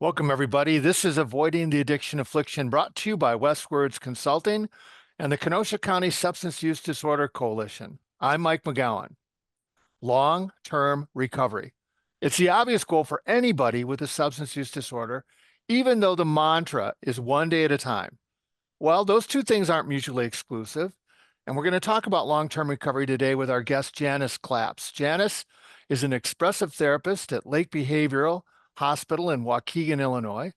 Welcome, everybody. This is Avoiding the Addiction Affliction, brought to you by Westwards Consulting and the Kenosha County Substance Use Disorder Coalition. I'm Mike McGowan. Long-term recovery. It's the obvious goal for anybody with a substance use disorder, even though the mantra is one day at a time. Well, those two things aren't mutually exclusive, and we're going to talk about long-term recovery today with our guest, Janice Claps. Janice is an expressive therapist at Lake Behavioral Hospital in Waukegan, Illinois,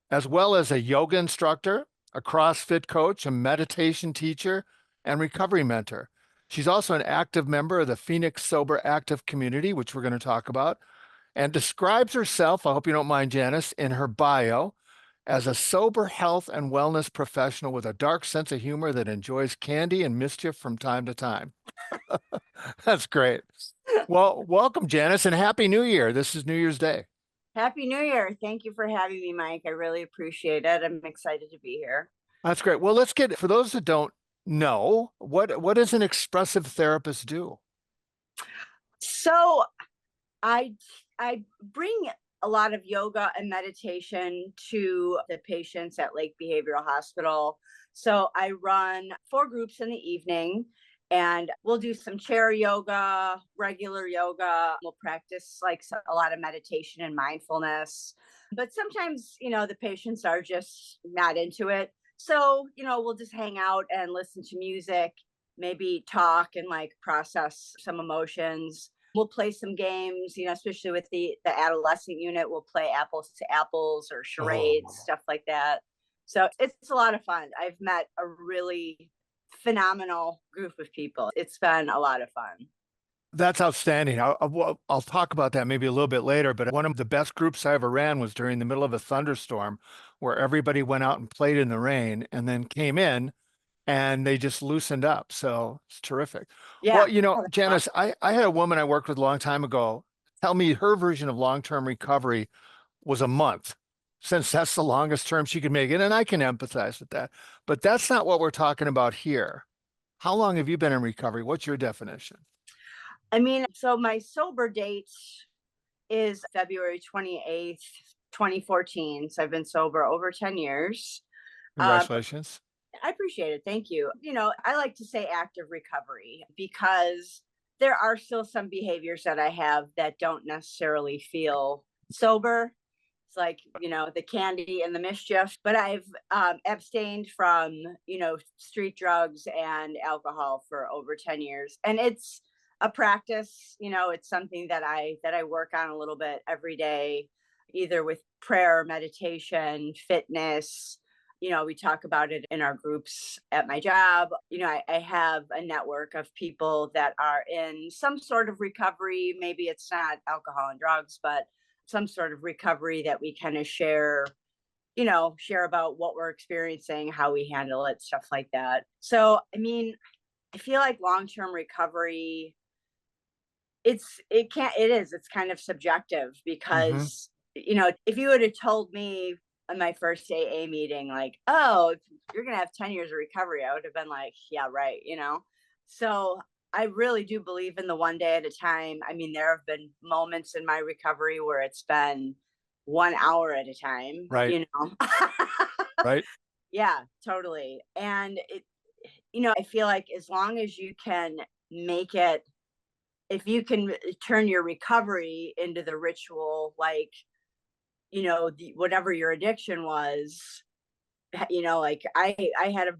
as well as a yoga instructor, a CrossFit coach, a meditation teacher, and recovery mentor. She's also an active member of the Phoenix Sober Active community, which we're going to talk about, and describes herself, I hope you don't mind, Janice, in her bio as a sober health and wellness professional with a dark sense of humor that enjoys candy and mischief from time to time. That's great. Well, welcome, Janice, and Happy New Year. This is New Year's Day. Happy New Year. Thank you for having me, Mike. I really appreciate it. I'm excited to be here. That's great. Well, let's get, for those that don't know, what does an expressive therapist do? So I bring a lot of yoga and meditation to the patients at Lake Behavioral Hospital. So I run 4 groups in the evening, and we'll do some chair yoga, regular yoga. We'll practice a lot of meditation and mindfulness. But sometimes, the patients are just not into it. So, we'll just hang out and listen to music, maybe talk and process some emotions. We'll play some games, especially with the adolescent unit. We'll play apples to apples or charades, stuff like that. So it's a lot of fun. I've met a really phenomenal group of people. It's been a lot of fun. That's outstanding. I'll talk about that maybe a little bit later, but one of the best groups I ever ran was during the middle of a thunderstorm where everybody went out and played in the rain and then came in and they just loosened up. So it's terrific. Yeah. Well, Janice, I had a woman I worked with a long time ago tell me her version of long-term recovery was a month, since that's the longest term she could make it. And I can empathize with that. But that's not what we're talking about here. How long have you been in recovery? What's your definition? So my sober date is February 28th, 2014. So I've been sober over 10 years. Congratulations. I appreciate it. Thank you. I like to say active recovery because there are still some behaviors that I have that don't necessarily feel sober. It's like, the candy and the mischief, but I've abstained from, street drugs and alcohol for over 10 years. And it's a practice, it's something that I work on a little bit every day, either with prayer, meditation, fitness. We talk about it in our groups at my job. I have a network of people that are in some sort of recovery. Maybe it's not alcohol and drugs, but some sort of recovery that we kind of share about what we're experiencing, how we handle it, stuff like that. So, I feel like long-term recovery, it's kind of subjective because, if you would have told me in my first AA meeting, oh, you're going to have 10 years of recovery, I would have been like, yeah, right. So I really do believe in the one day at a time. There have been moments in my recovery where it's been 1 hour at a time, Right. Right. Yeah, totally. And I feel like as long as you can make it, if you can turn your recovery into the ritual, whatever your addiction was, I had a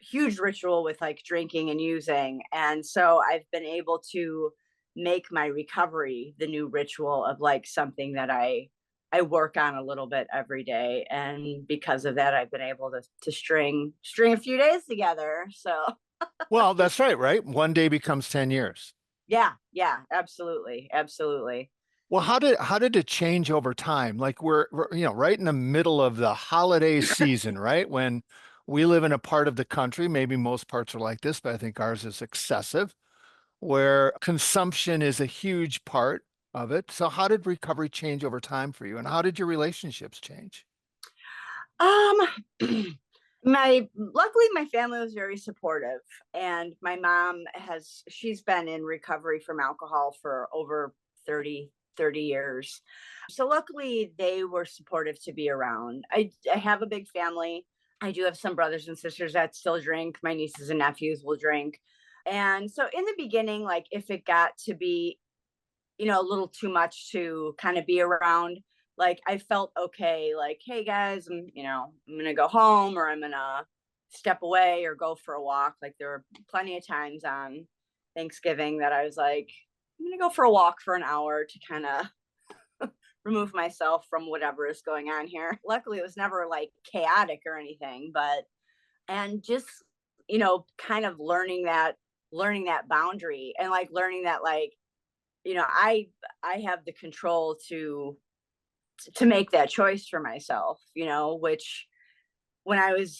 huge ritual with drinking and using. And so I've been able to make my recovery the new ritual of something that I work on a little bit every day. And because of that, I've been able to string a few days together. So Well, that's right, right? One day becomes 10 years. yeah, absolutely. Absolutely. Well, how did it change over time? Like we're right in the middle of the holiday season, right? When we live in a part of the country, maybe most parts are like this, but I think ours is excessive, where consumption is a huge part of it. So how did recovery change over time for you? And how did your relationships change? Um, luckily my family was very supportive, and my mom she's been in recovery from alcohol for over 30 30 years. So luckily they were supportive to be around. I have a big family. I do have some brothers and sisters that still drink. My nieces and nephews will drink. And so in the beginning, like if it got to be, a little too much to kind of be around, like I felt okay, like, hey guys, I'm gonna go home, or I'm gonna step away or go for a walk. Like there were plenty of times on Thanksgiving that I was like, I'm gonna go for a walk for an hour to kind of remove myself from whatever is going on here. Luckily, it was never like chaotic or anything, but and just kind of learning that boundary, and like learning that, like, I have the control to make that choice for myself, which when I was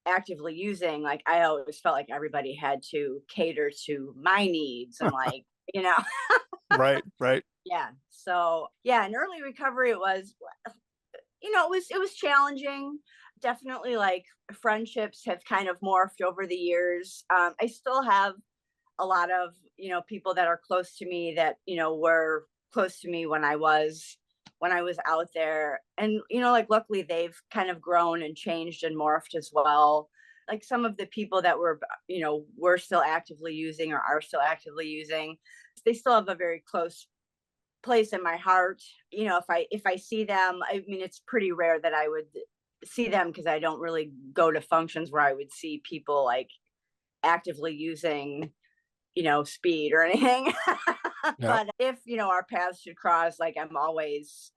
actively using, like I always felt like everybody had to cater to my needs, and like, you know, Right, right. yeah. So yeah, in early recovery, it was challenging. Definitely, like friendships have kind of morphed over the years. I still have a lot of people that are close to me that were close to me when I was out there, and like luckily they've kind of grown and changed and morphed as well. Like some of the people that were still actively using or are still actively using, they still have a very close place in my heart. If I see them, I mean, it's pretty rare that I would see them, because I don't really go to functions where I would see people like actively using speed or anything. Yeah. But if our paths should cross, like I'm always,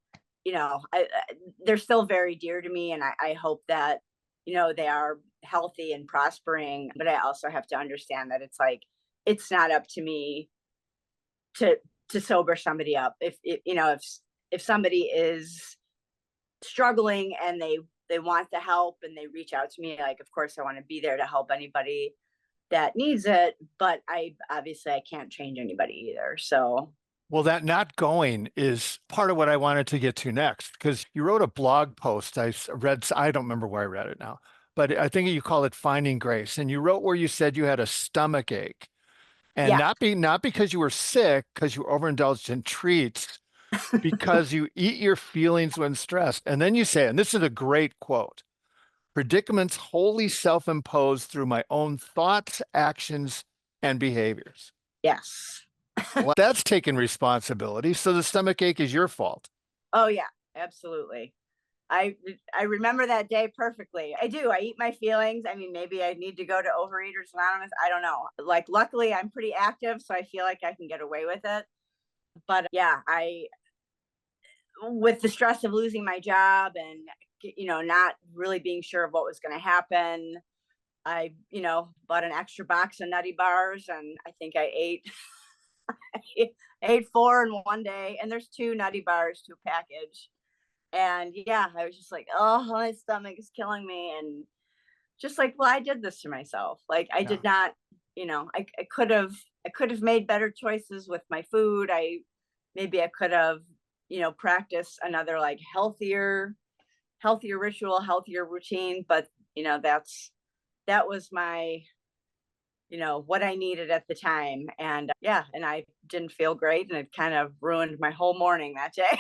they're still very dear to me, and I hope that they are healthy and prospering. But I also have to understand that it's like it's not up to me to sober somebody up. If somebody is struggling and they want the help and they reach out to me, like of course I want to be there to help anybody that needs it, but I can't change anybody either. So Well, that not going is part of what I wanted to get to next, because you wrote a blog post. Read, I don't remember where I read it now, but I think you call it Finding Grace. And you wrote where you said you had a stomach ache, and yeah, not because you were sick, because you overindulged in treats, because you eat your feelings when stressed. And then you say, and this is a great quote, predicaments wholly self-imposed through my own thoughts, actions, and behaviors. yes. Well, that's taking responsibility. So the stomach ache is your fault. Oh yeah, absolutely. I remember that day perfectly. I do. I eat my feelings. I mean, maybe I need to go to Overeaters Anonymous. I don't know. Like, luckily, I'm pretty active, so I feel like I can get away with it. But yeah, with the stress of losing my job and not really being sure of what was going to happen, I bought an extra box of Nutty Bars, and I think I ate I ate four in one day. And there's two Nutty Bars to a package. And yeah, I was just like, oh, my stomach is killing me. And just like, well, I did this to myself. Like I Yeah. did not, I could have made better choices with my food. Maybe I could have, practiced another like healthier ritual, healthier routine. But that was my, what I needed at the time. And yeah, and I didn't feel great, and it kind of ruined my whole morning that day.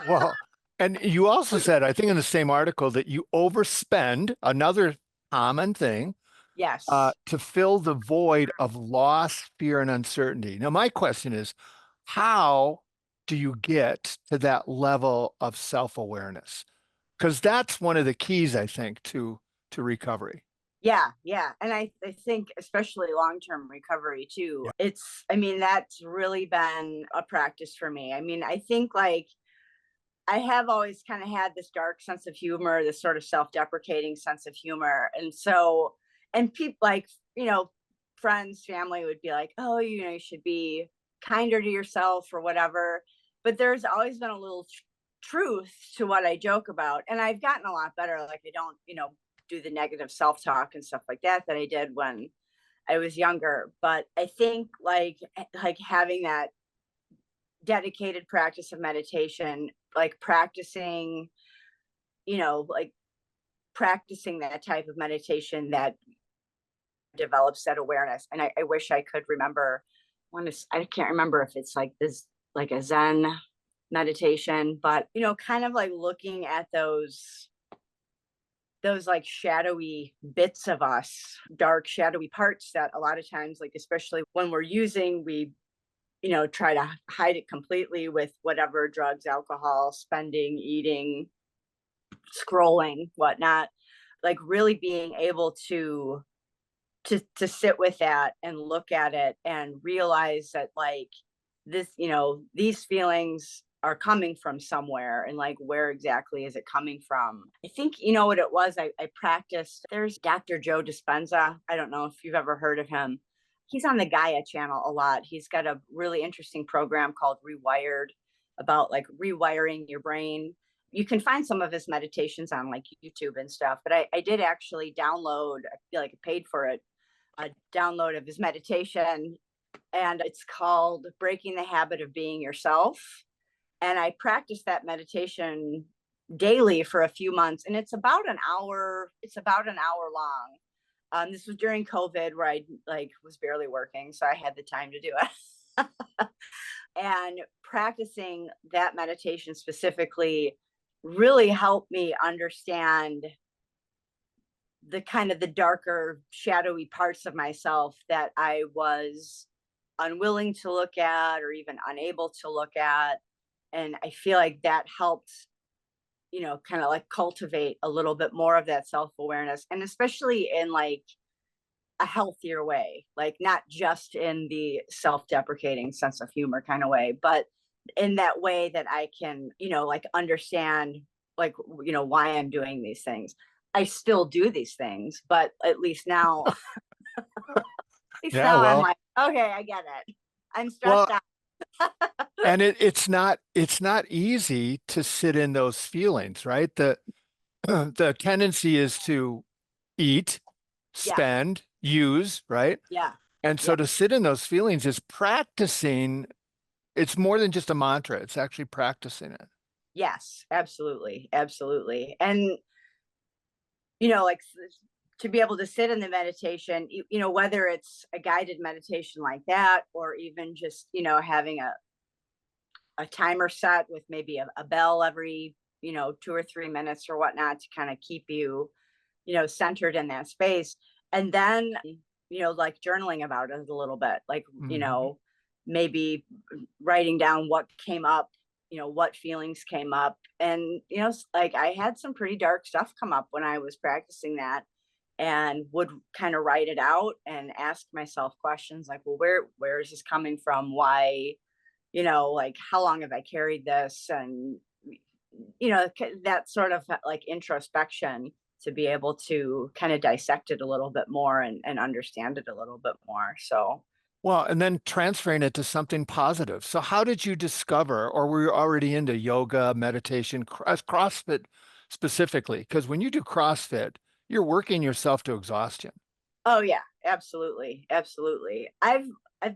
Well, and you also said, I think in the same article, that you overspend, another common thing, Yes. to fill the void of loss, fear, and uncertainty. Now, my question is, how do you get to that level of self-awareness? Because that's one of the keys, I think, to recovery. Yeah, yeah. And I think especially long-term recovery too. Yeah. I mean, that's really been a practice for me. I mean, I think like I have always kind of had this dark sense of humor, this sort of self-deprecating sense of humor. And so, and people like, friends, family would be like, oh, you should be kinder to yourself or whatever. But there's always been a little truth to what I joke about. And I've gotten a lot better. Like I don't, do the negative self-talk and stuff like that I did when I was younger. But I think like having that dedicated practice of meditation, like like practicing that type of meditation that develops that awareness. And I wish I could remember I can't remember if it's like this, like a Zen meditation, but, kind of like looking at those like shadowy bits of us, dark shadowy parts that a lot of times, like especially when we're using, we try to hide it completely with whatever drugs, alcohol, spending, eating, scrolling, whatnot. Like really being able to sit with that and look at it and realize that like this, these feelings are coming from somewhere, and like where exactly is it coming from? I think what it was. I practiced. There's Dr. Joe Dispenza. I don't know if you've ever heard of him. He's on the Gaia channel a lot. He's got a really interesting program called Rewired, about like rewiring your brain. You can find some of his meditations on like YouTube and stuff, but I did actually download, I feel like I paid for it, a download of his meditation, and it's called Breaking the Habit of Being Yourself. And I practiced that meditation daily for a few months, and it's about an hour. It's about an hour long. This was during COVID, where I like was barely working, so I had the time to do it. And practicing that meditation specifically really helped me understand the kind of the darker, shadowy parts of myself that I was unwilling to look at or even unable to look at. And I feel like that helped, kind of like cultivate a little bit more of that self-awareness, and especially in like a healthier way, like not just in the self-deprecating sense of humor kind of way, but in that way that I can, like understand like, why I'm doing these things. I still do these things, but at least now, Yeah, I'm well, like, okay, I get it. I'm stressed well, out. and it's not easy to sit in those feelings, right? The the tendency is to eat, Yeah, spend, use, right? yeah, And yeah. so to sit in those feelings is practicing. It's more than just a mantra. It's actually practicing it. Yes, absolutely, absolutely. And like to be able to sit in the meditation, whether it's a guided meditation like that, or even just, having a timer set with maybe a bell every, 2 or 3 minutes or whatnot, to kind of keep you, centered in that space. And then, like journaling about it a little bit, like, Mhm. maybe writing down what came up, what feelings came up. And, like I had some pretty dark stuff come up when I was practicing that, and would kind of write it out and ask myself questions like, well, where is this coming from? Why, like how long have I carried this? And, that sort of like introspection, to be able to kind of dissect it a little bit more, and understand it a little bit more. So, Well, and then transferring it to something positive. So how did you discover, or were you already into yoga, meditation, CrossFit specifically? Because when you do CrossFit, you're working yourself to exhaustion. oh yeah, absolutely, absolutely. I've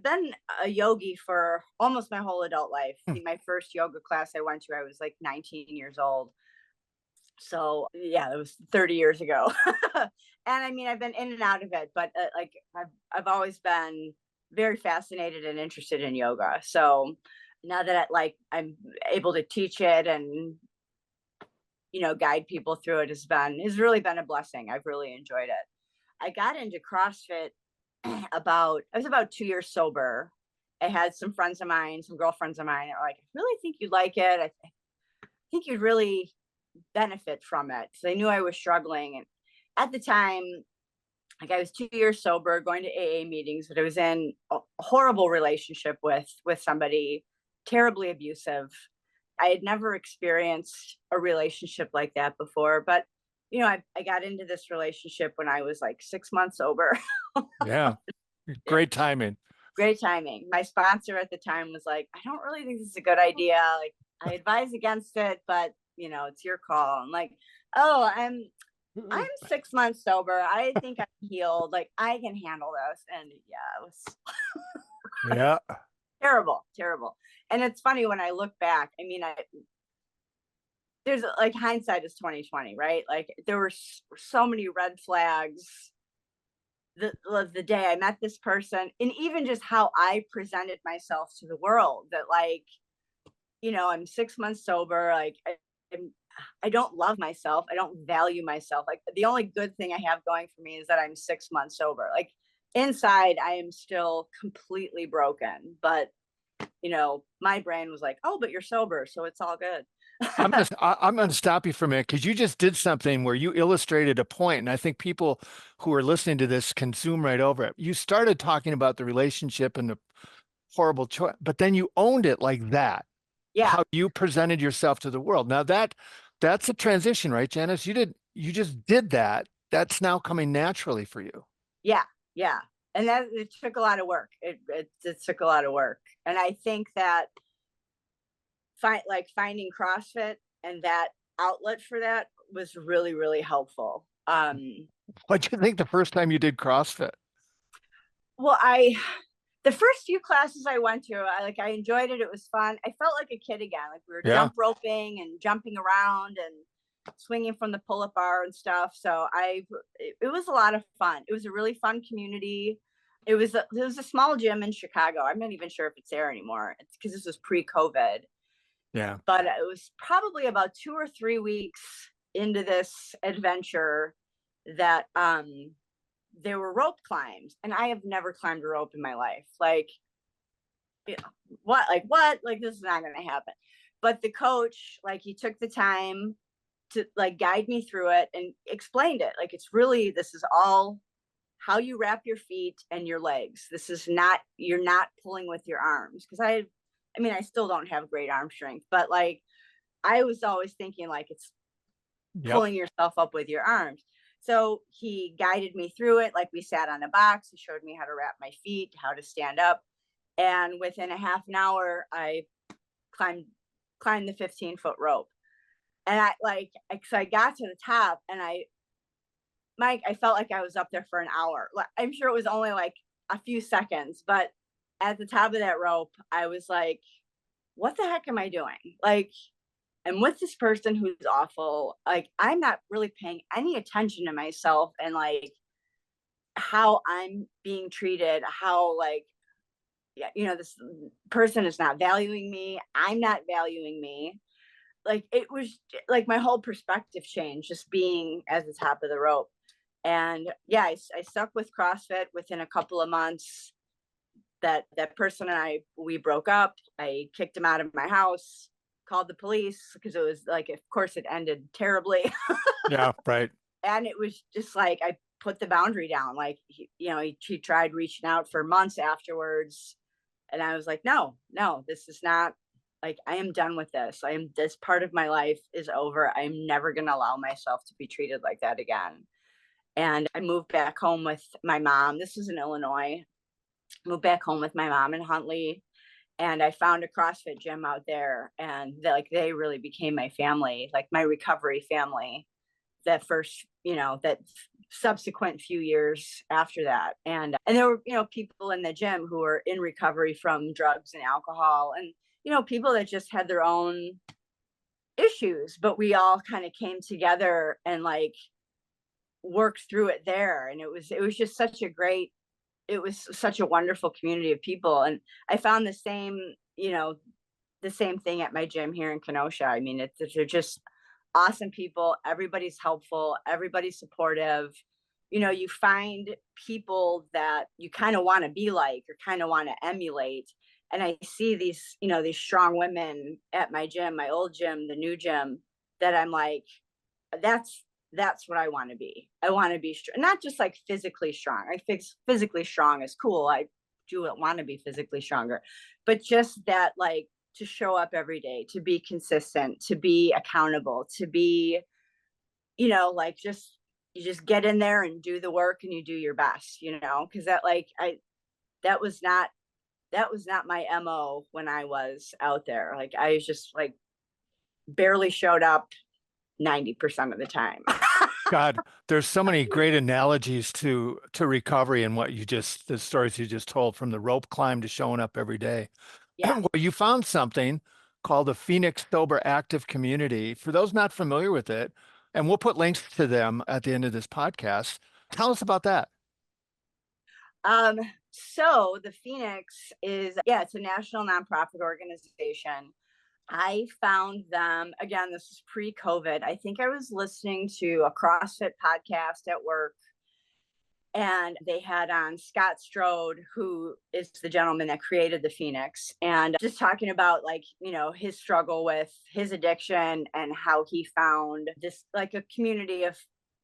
been a yogi for almost my whole adult life. I Hmm. think my first yoga class I went to, I was like 19 years old. So yeah, that was 30 years ago. And I mean, I've been in and out of it, but like I've always been very fascinated and interested in yoga. So now that I'm able to teach it and, guide people through it, has really been a blessing. I've really enjoyed it. I got into CrossFit I was about 2 years sober. I had some friends of mine, some girlfriends of mine that were like, I really think you'd like it. I think you'd really benefit from it. So they knew I was struggling. And at the time, like I was 2 years sober, going to AA meetings, but I was in a horrible relationship with somebody, terribly abusive. I had never experienced a relationship like that before, but I got into this relationship when I was like 6 months sober. Yeah, Yeah, great timing. great timing. My sponsor at the time was like, I don't really think this is a good idea. Like, I advise against it, but it's your call. I'm like, oh, I'm 6 months sober. I think I'm healed. Like, I can handle this. And yeah, it was Yeah. terrible, terrible. And it's funny when I look back. I mean, there's like hindsight is 2020, right? Like there were so many red flags the day I met this person, and even just how I presented myself to the world, that like, I'm 6 months sober. Like I'm, I don't love myself. I don't value myself. Like the only good thing I have going for me is that I'm 6 months sober. Like inside, I am still completely broken. But my brain was like, "Oh, but you're sober, so it's all good." I'm gonna stop you for a minute because you just did something where you illustrated a point, and I think people who are listening to this can zoom right over it. You started talking about the relationship and the horrible choice, but then you owned it like that. Yeah, How you presented yourself to the world. Now that's a transition, right, Janice? You just did that. That's now coming naturally for you. yeah, yeah. And that it took a lot of work. It took a lot of work, and I think that finding CrossFit and that outlet for that was really, really helpful. What'd you think the first time you did CrossFit? Well, the first few classes I went to, I enjoyed it. It was fun. I felt like a kid again. Like we were Yeah. jump roping and jumping around and swinging from the pull-up bar and stuff. So it was a lot of fun. It was a really fun community. It was a small gym in Chicago. I'm not even sure if it's there anymore. It's because this was pre-COVID. Yeah. But it was probably about 2 or 3 weeks into this adventure that there were rope climbs, and I have never climbed a rope in my life. Like, what? Like, this is not going to happen. But the coach, like, he took the time to like guide me through it and explained it. Like, this is all how you wrap your feet and your legs. This is not, you're not pulling with your arms. Because I mean, I still don't have great arm strength, but like, I was always thinking like it's Yep. pulling yourself up with your arms. So he guided me through it. Like we sat on a box. He showed me how to wrap my feet, how to stand up. And within a half an hour, I climbed climbed the 15-foot rope. And so I got to the top and I felt like I was up there for an hour. I'm sure it was only like a few seconds, but at the top of that rope, I was like, what the heck am I doing? Like, I'm with this person who's awful. Like, I'm not really paying any attention to myself and like how I'm being treated, how like, yeah, this person is not valuing me. I'm not valuing me. Like, it was like my whole perspective changed just being at the top of the rope. And yeah, I stuck with CrossFit. Within a couple of months, that person and we broke up. I kicked him out of my house, called the police because it was like, of course, it ended terribly. Yeah. Right. And it was just like I put the boundary down. Like he tried reaching out for months afterwards, and I was like, no, this is not. Like, I am done with this. This part of my life is over. I'm never going to allow myself to be treated like that again. And I moved back home with my mom. This was in Illinois. Moved back home with my mom in Huntley, and I found a CrossFit gym out there, and they really became my family, like my recovery family. That first, that subsequent few years after that, and there were people in the gym who were in recovery from drugs and alcohol, and people that just had their own issues, but we all kind of came together and like worked through it there, and it was just it was such a wonderful community of people. And I found the same thing at my gym here in Kenosha. I mean, they're just awesome people. Everybody's helpful. Everybody's supportive. You find people that you kind of want to be like or kind of want to emulate. And I see these strong women at my gym, my old gym, the new gym, that I'm like, that's what I want to be. I want to be not just like physically strong. Physically strong is cool. I do want to be physically stronger, but just that, like, to show up every day, to be consistent, to be accountable, to be, like, you just get in there and do the work and you do your best, because that was not my MO when I was out there. Like, I was just like barely showed up 90% of the time. God, there's so many great analogies to recovery and the stories you just told, from the rope climb to showing up every day. Yeah. Well, you found something called the Phoenix Sober Active Community. For those not familiar with it, and we'll put links to them at the end of this podcast. Tell us about that. So the Phoenix it's a national nonprofit organization. I found them again. This is pre-COVID. I think I was listening to a CrossFit podcast at work, and they had on Scott Strode, who is the gentleman that created the Phoenix, and just talking about, like, his struggle with his addiction and how he found this, like, a community of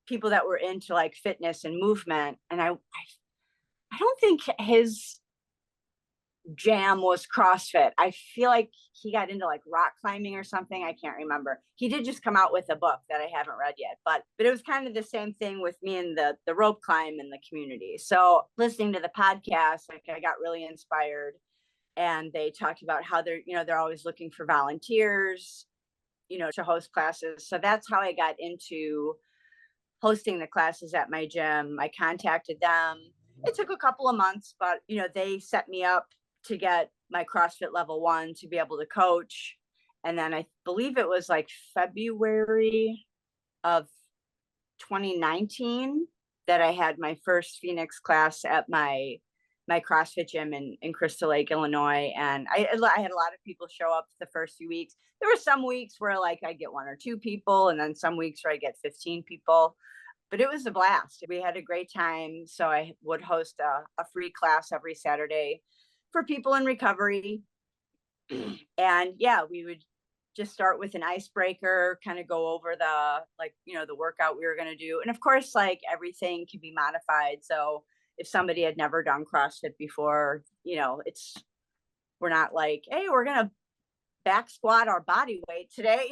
people that were into like fitness and movement. And I don't think his jam was CrossFit. I feel like he got into like rock climbing or something. I can't remember. He did just come out with a book that I haven't read yet, but it was kind of the same thing with me and the rope climb in the community. So listening to the podcast, like, I got really inspired, and they talked about how they're always looking for volunteers, to host classes. So that's how I got into hosting the classes at my gym. I contacted them. It took a couple of months, but they set me up to get my CrossFit level 1 to be able to coach. And then I believe it was like February of 2019 that I had my first Phoenix class at my CrossFit gym in Crystal Lake, Illinois. And I had a lot of people show up the first few weeks. There were some weeks where like I get 1 or 2 people, and then some weeks where I get 15 people. But it was a blast. We had a great time. So I would host a free class every Saturday for people in recovery. And yeah, we would just start with an icebreaker, kind of go over the workout we were going to do. And of course, like, everything can be modified. So if somebody had never done CrossFit before, we're not like, hey, we're going to back squat our body weight today.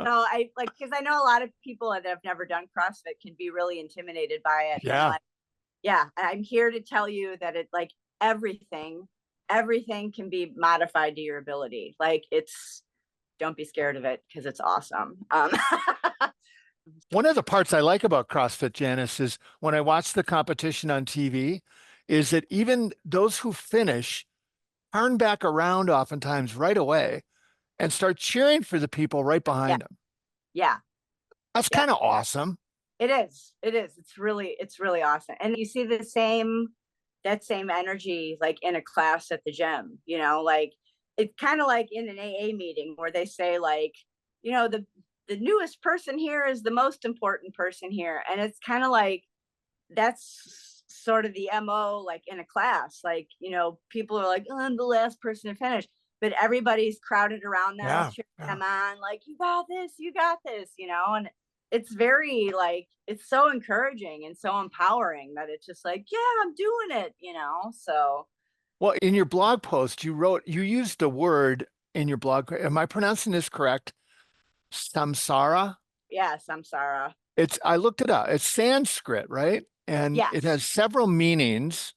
So because I know a lot of people that have never done CrossFit can be really intimidated by it. And I'm Yeah. like, yeah, I'm here to tell you that everything can be modified to your ability. Like, don't be scared of it, because it's awesome. One of the parts I like about CrossFit, Janice, is when I watch the competition on TV, is that even those who finish turn back around oftentimes right away and start cheering for the people right Yeah, behind them. yeah, That's yeah. kind of awesome. It is. It is. It's really awesome. And you see that same energy like in a class at the gym, like, it's kind of like in an AA meeting where they say, like, the newest person here is the most important person here. And it's kind of like, that's sort of the MO, like in a class, like, people are like, oh, I'm the last person to finish, but everybody's crowded around them, Yeah. cheering Yeah. them on, like, you got this, and it's very, like, it's so encouraging and so empowering that it's just like, yeah, I'm doing it, so. Well, in your blog post, you used the word in your blog. Am I pronouncing this correct? Samsara? Yes, I'm Sarah. I looked it up. It's Sanskrit, right? And it Yes. has several meanings.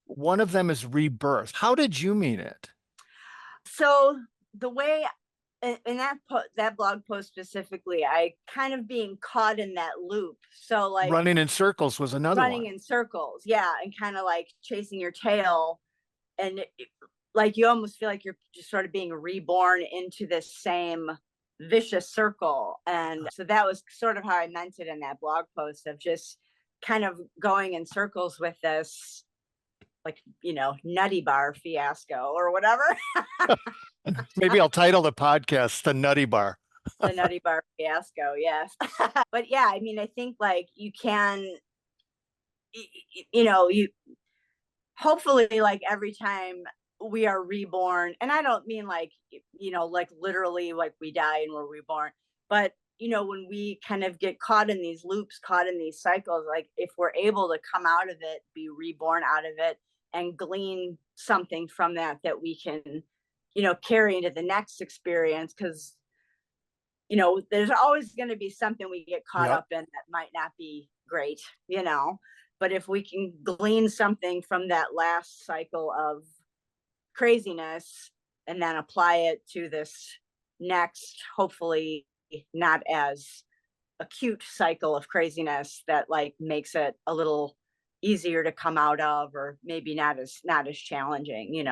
One of them is rebirth. How did you mean it? So the way in that blog post specifically, I kind of being caught in that loop. So like Running in circles was another running one. in circles, yeah, and kind of like chasing your tail, and like, you almost feel like you're just sort of being reborn into this same vicious circle. And so that was sort of how I meant it in that blog post, of just kind of going in circles with this, like, nutty bar fiasco or whatever. Maybe I'll title the podcast The Nutty Bar. The nutty bar fiasco, yes. But yeah, I mean, I think like you can, you hopefully, like, every time we are reborn, and I don't mean like, like literally like we die and we're reborn, but when we kind of get caught in these loops, caught in these cycles, like, if we're able to come out of it, be reborn out of it, and glean something from that we can carry into the next experience. Because there's always going to be something we get caught Yep. up in that might not be great, but if we can glean something from that last cycle of craziness and then apply it to this next, hopefully not as acute cycle of craziness, that like makes it a little easier to come out of, or maybe not as challenging.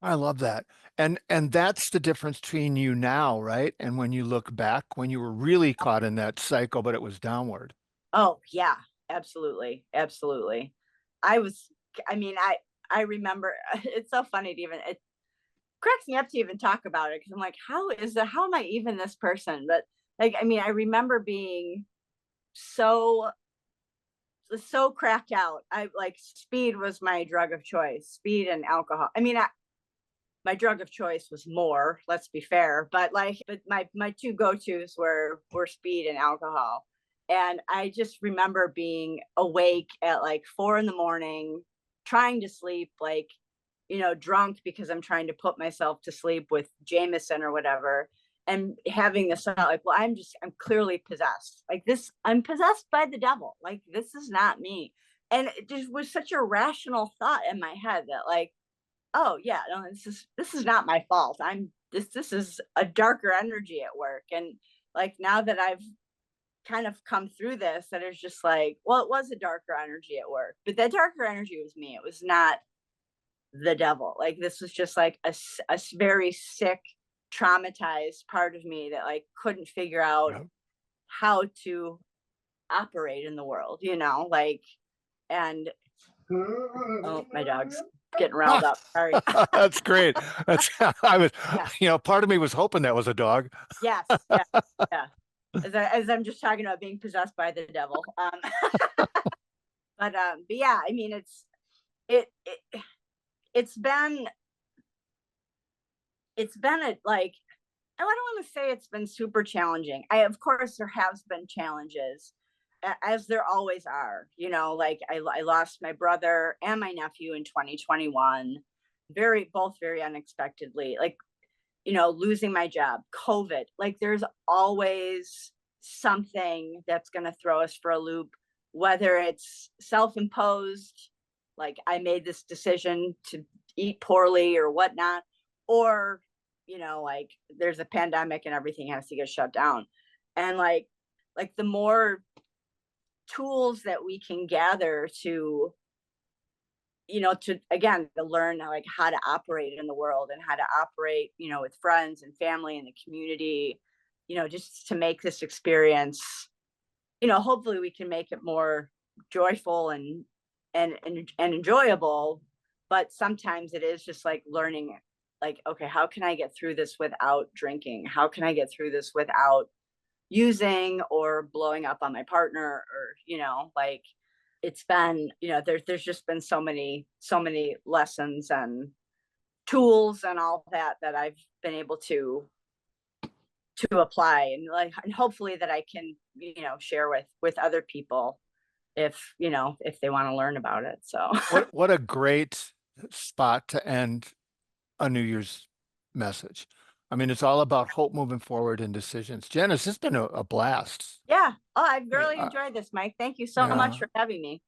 I love that. And that's the difference between you now, right? And when you look back, when you were really caught in that cycle, but it was downward. Oh yeah, absolutely, absolutely. I was, I mean, I remember, it's so funny to even cracks me up to even talk about it because I'm like, how am I even this person? But like, I mean, I remember being so cracked out. I like speed was my drug of choice, speed and alcohol. I mean, my drug of choice was more, let's be fair, but my two go-tos were speed and alcohol. And I just remember being awake at like 4 a.m, trying to sleep, like, drunk because I'm trying to put myself to sleep with Jameson or whatever, and having this thought like, well, I'm clearly possessed. Like this, I'm possessed by the devil. Like this is not me. And it just was such a rational thought in my head that like, oh yeah, no, this is not my fault. This is a darker energy at work. And like now that I've kind of come through this, that is just like, well, it was a darker energy at work, but that darker energy was me. It was not the devil. Like this was just like a very sick, traumatized part of me that like couldn't figure out how to operate in the world, like, and oh, my dog's getting riled up. Sorry. That's great. That's Yeah. part of me was hoping that was a dog. Yes. Yeah. Yeah. As I'm just talking about being possessed by the devil. But yeah, I mean, it, it it's been a like, I don't want to say it's been super challenging. Of course there has been challenges, as there always are, like I lost my brother and my nephew in 2021, both very unexpectedly, like, losing my job, COVID, like there's always something that's going to throw us for a loop, whether it's self-imposed, like I made this decision to eat poorly or whatnot, or, like there's a pandemic and everything has to get shut down. And like the more tools that we can gather to, to again, to learn like how to operate in the world and how to operate, with friends and family and the community, just to make this experience, hopefully we can make it more joyful and enjoyable. But sometimes it is just like learning, like, okay, how can I get through this without drinking? How can I get through this without using or blowing up on my partner? Or, like it's been, there's just been so many lessons and tools and all that I've been able to apply, and like, and hopefully that I can, share with other people if, if they want to learn about it. So What a great spot to end a New Year's message. I mean, it's all about hope moving forward and decisions. Janice, it's been a blast. yeah. Oh, I've really Uh, enjoyed this, Mike. Thank you so much yeah. for having me.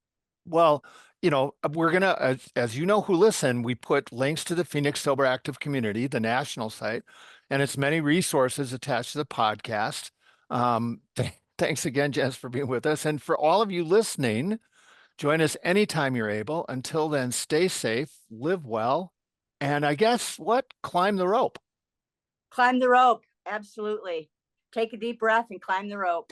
Well, we're gonna, as you know, who listen, we put links to the Phoenix Sober Active Community, the national site, and its many resources attached to the podcast. Thanks again, Janice, for being with us, and for all of you listening. Join us anytime you're able. Until then, stay safe, live well, and I guess what? Climb the rope. Climb the rope. Absolutely. Take a deep breath and climb the rope.